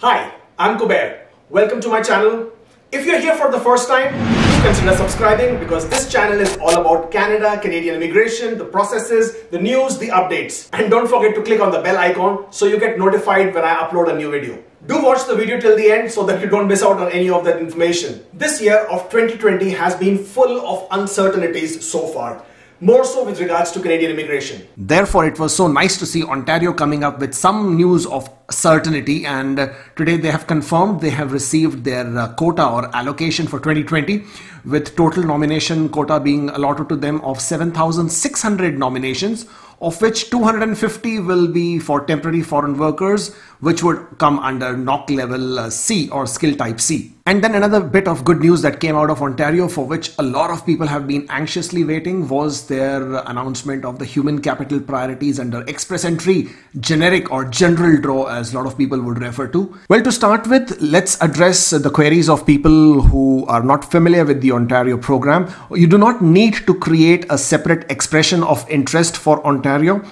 Hi, I'm Kubeir. Welcome to my channel. If you're here for the first time, do consider subscribing because this channel is all about Canada, Canadian immigration, the processes, the news, the updates. And don't forget to click on the bell icon so you get notified when I upload a new video. Do watch the video till the end so that you don't miss out on any of that information. This year of 2020 has been full of uncertainties so far. More so with regards to Canadian immigration. Therefore, it was so nice to see Ontario coming up with some news of certainty, and today they have confirmed they have received their quota or allocation for 2020, with total nomination quota being allotted to them of 7,600 nominations, of which 250 will be for temporary foreign workers, which would come under NOC level C or skill type C. And then another bit of good news that came out of Ontario, for which a lot of people have been anxiously waiting, was their announcement of the human capital priorities under express entry, generic or general draw, as a lot of people would refer to. Well, to start with, let's address the queries of people who are not familiar with the Ontario program. You do not need to create a separate expression of interest for Ontario.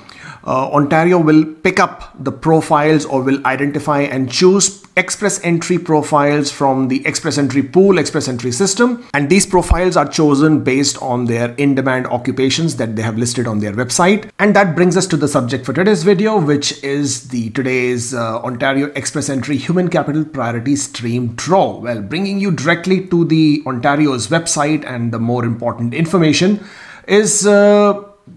Ontario will pick up the profiles or will identify and choose express entry profiles from the express entry pool, express entry system, and these profiles are chosen based on their in-demand occupations that they have listed on their website. And that brings us to the subject for today's video, which is today's Ontario express entry human capital priority stream draw. Well, bringing you directly to the Ontario's website, and the more important information is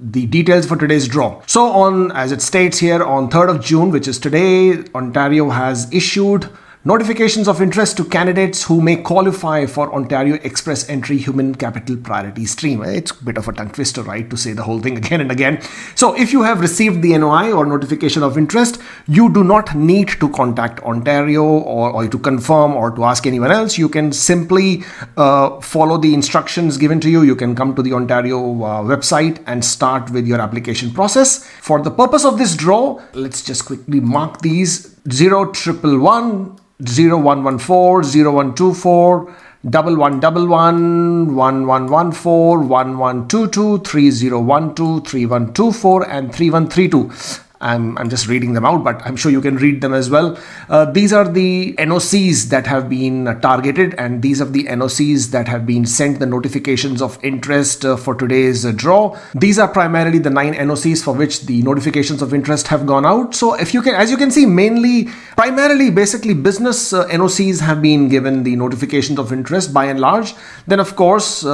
the details for today's draw. So as it states here, on 3rd of June, which is today, Ontario has issued notifications of interest to candidates who may qualify for Ontario Express Entry Human Capital Priority Stream. It's a bit of a tongue twister, right, to say the whole thing again and again. So if you have received the NOI or notification of interest, you do not need to contact Ontario or to confirm or to ask anyone else. You can simply follow the instructions given to you. You can come to the Ontario website and start with your application process. For the purpose of this draw, let's just quickly mark these: 0111 0114 0124 1111 1114 1122 3012 3124 and 3132. I'm just reading them out, but I'm sure you can read them as well. These are the NOCs that have been targeted, and these are the NOCs that have been sent the notifications of interest for today's draw. These are primarily the 9 NOCs for which the notifications of interest have gone out. So as you can see, primarily basically business NOCs have been given the notifications of interest by and large. Then of course,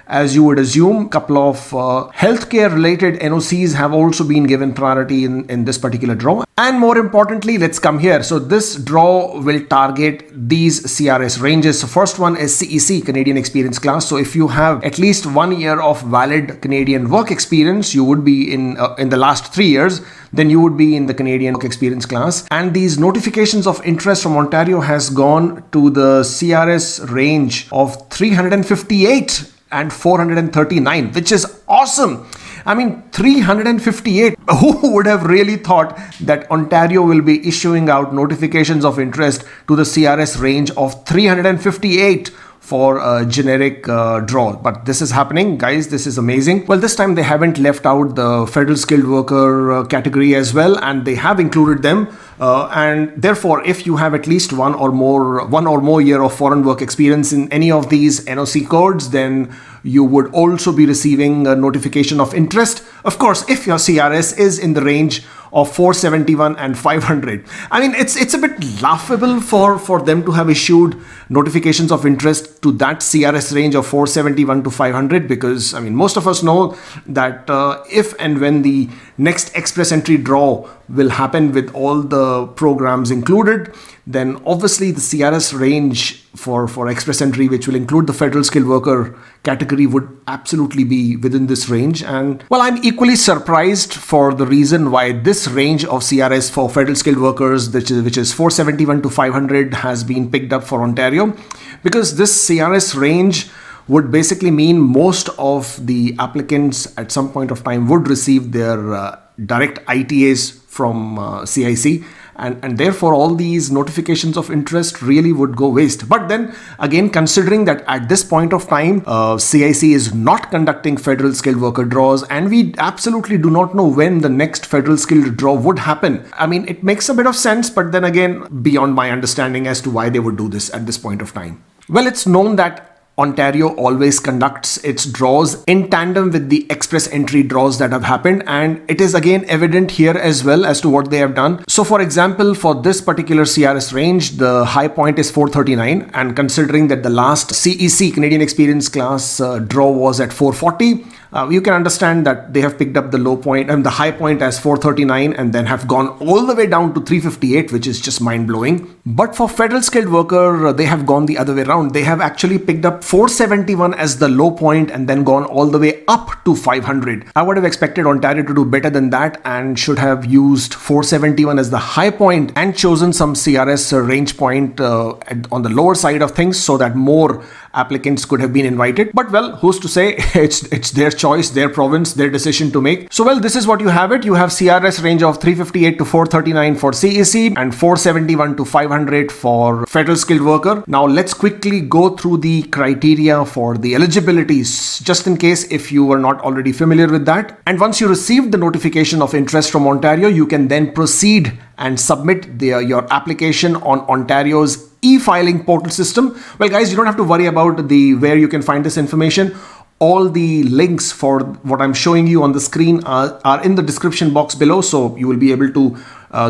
as you would assume, a couple of healthcare related NOCs have also been given priority in this particular draw. And more importantly, let's come here. So this draw will target these CRS ranges. So first one is CEC, Canadian Experience Class. So if you have at least 1 year of valid Canadian work experience, you would be in the last 3 years, then you would be in the Canadian Work Experience Class. And these notifications of interest from Ontario has gone to the CRS range of 358 and 439, which is awesome. I mean, 358. Who would have really thought that Ontario will be issuing out notifications of interest to the CRS range of 358 for a generic draw? But this is happening, guys. This is amazing. Well, this time they haven't left out the federal skilled worker category as well, and they have included them. And therefore, if you have at least one or more year of foreign work experience in any of these NOC codes, then you would also be receiving a notification of interest. Of course, if your CRS is in the range of 471 and 500. I mean, it's a bit laughable for them to have issued notifications of interest to that CRS range of 471 to 500, because I mean, most of us know that if and when the next express entry draw will happen with all the programs included, then obviously the CRS range for express entry, which will include the federal skilled worker category, would absolutely be within this range. And well, I'm equally surprised for the reason why this range of CRS for federal skilled workers, which is 471 to 500, has been picked up for Ontario, because this CRS range would basically mean most of the applicants at some point of time would receive their direct ITAs from CIC, and therefore all these notifications of interest really would go waste. But then again, considering that at this point of time, CIC is not conducting federal skilled worker draws, and we absolutely do not know when the next federal skilled draw would happen. I mean, it makes a bit of sense, but then again, beyond my understanding as to why they would do this at this point of time. Well, it's known that Ontario always conducts its draws in tandem with the express entry draws that have happened, and it is again evident here as well as to what they have done. So for example, for this particular CRS range, the high point is 439, and considering that the last CEC Canadian Experience class draw was at 440, you can understand that they have picked up the low point and the high point as 439 and then have gone all the way down to 358, which is just mind-blowing. But for federal skilled worker, they have gone the other way around. They have actually picked up 471 as the low point and then gone all the way up to 500. I would have expected Ontario to do better than that and should have used 471 as the high point and chosen some CRS range point on the lower side of things so that more applicants could have been invited. But well, who's to say? It's their choice, their province, their decision to make. So well, this is what you have it. You have CRS range of 358 to 439 for CEC and 471 to 500 for federal skilled worker. Now let's quickly go through the criteria for the eligibilities, just in case if you were not already familiar with that. And once you receive the notification of interest from Ontario, you can then proceed and submit your application on Ontario's e-filing portal system. Well guys, you don't have to worry about where you can find this information. All the links for what I'm showing you on the screen are in the description box below, so you will be able to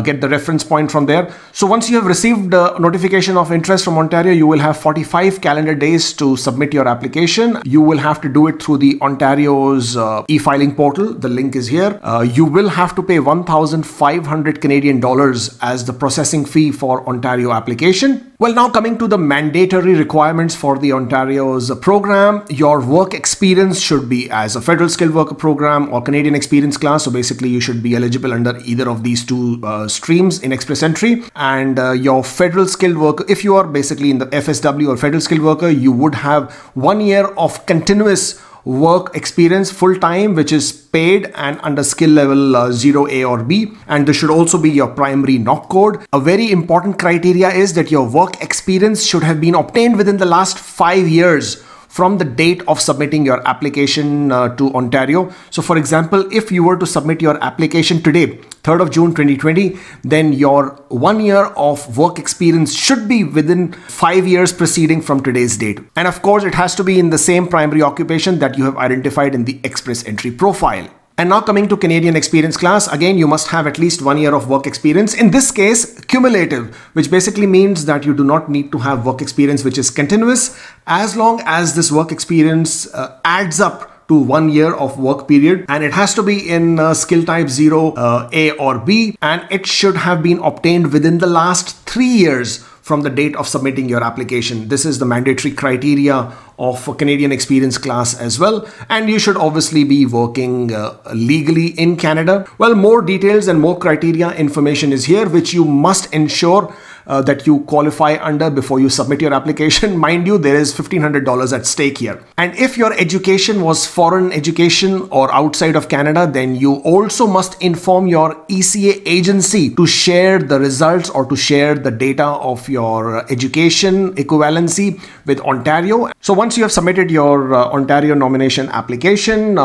get the reference point from there. So once you have received a notification of interest from Ontario, you will have 45 calendar days to submit your application. You will have to do it through the Ontario's e-filing portal. The link is here. You will have to pay 1,500 Canadian dollars as the processing fee for Ontario application. Well, now coming to the mandatory requirements for the Ontario's program, your work experience should be as a federal skilled worker program or Canadian experience class. So basically you should be eligible under either of these two streams in express entry. And your federal skilled worker, if you are basically in the FSW or federal skilled worker, you would have 1 year of continuous work experience full-time, which is paid and under skill level 0A or B, and this should also be your primary knock code. A very important criteria is that your work experience should have been obtained within the last 5 years from the date of submitting your application to Ontario. So for example, if you were to submit your application today, 3rd of June 2020, then your 1 year of work experience should be within 5 years preceding from today's date. And of course, it has to be in the same primary occupation that you have identified in the express entry profile. And now coming to Canadian experience class, again, you must have at least 1 year of work experience. In this case, cumulative, which basically means that you do not need to have work experience which is continuous, as long as this work experience adds up to 1 year of work period, and it has to be in skill type 0A or B, and it should have been obtained within the last 3 years from the date of submitting your application. This is the mandatory criteria of a Canadian experience class as well, and you should obviously be working legally in Canada. Well, more details and more criteria information is here, which you must ensure that you qualify under before you submit your application. Mind you, there is $1,500 at stake here. And if your education was foreign education or outside of Canada, then you also must inform your ECA agency to share the results or to share the data of your education equivalency with Ontario. So once you have submitted your Ontario nomination application,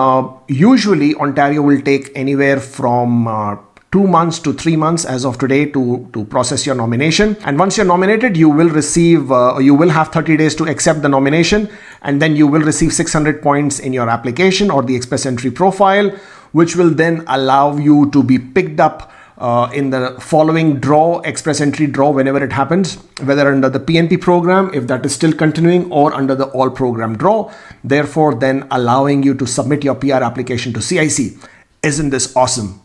usually Ontario will take anywhere from 2 months to 3 months as of today to process your nomination. And once you're nominated, you will receive, you will have 30 days to accept the nomination, and then you will receive 600 points in your application or the express entry profile, which will then allow you to be picked up in the following draw, express entry draw, whenever it happens, whether under the PNP program, if that is still continuing, or under the all program draw, therefore then allowing you to submit your PR application to CIC. Isn't this awesome?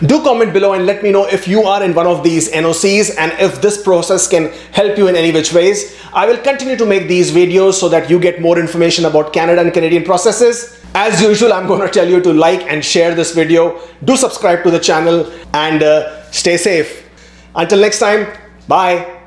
Do comment below and let me know if you are in one of these NOCs and if this process can help you in any which ways. I will continue to make these videos so that you get more information about Canada and Canadian processes. As usual, I'm going to tell you to like and share this video. Do subscribe to the channel and stay safe. Until next time, bye.